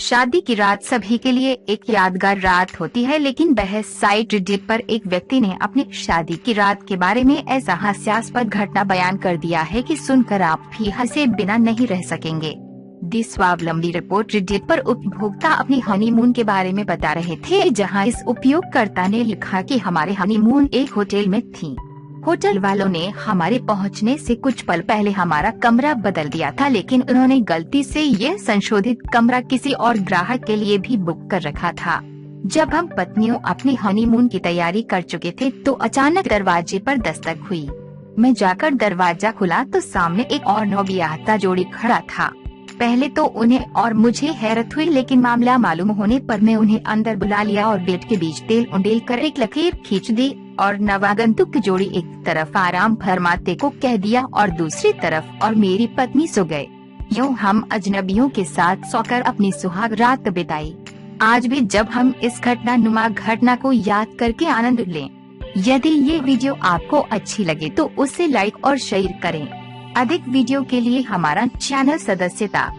शादी की रात सभी के लिए एक यादगार रात होती है, लेकिन बहस साइट रेडिट पर एक व्यक्ति ने अपनी शादी की रात के बारे में ऐसा हास्यास्पद घटना बयान कर दिया है कि सुनकर आप भी हंसे बिना नहीं रह सकेंगे। दी स्वावलंबी रिपोर्ट रेडिट पर उपभोक्ता अपनी हनीमून के बारे में बता रहे थे, जहां इस उपयोगकर्ता ने लिखा कि हमारे हनीमून एक होटल में थी। होटल वालों ने हमारे पहुंचने से कुछ पल पहले हमारा कमरा बदल दिया था, लेकिन उन्होंने गलती से यह संशोधित कमरा किसी और ग्राहक के लिए भी बुक कर रखा था। जब हम पत्नियों अपनी हनीमून की तैयारी कर चुके थे तो अचानक दरवाजे पर दस्तक हुई। मैं जाकर दरवाजा खुला तो सामने एक और नवविवाहिता जोड़ी खड़ा था। पहले तो उन्हें और मुझे हैरत हुई, लेकिन मामला मालूम होने पर मैं उन्हें अंदर बुला लिया और बेड के बीच तेल उंडेल कर एक लकीर खींच दी और नवागंतुक की जोड़ी एक तरफ आराम फरमाते को कह दिया और दूसरी तरफ और मेरी पत्नी सो गए। यूँ हम अजनबियों के साथ सोकर अपनी सुहाग रात बिताई। आज भी जब हम इस घटनानुमा घटना को याद करके आनंद लें। यदि ये वीडियो आपको अच्छी लगे तो उसे लाइक और शेयर करें। अधिक वीडियो के लिए हमारा चैनल सदस्यता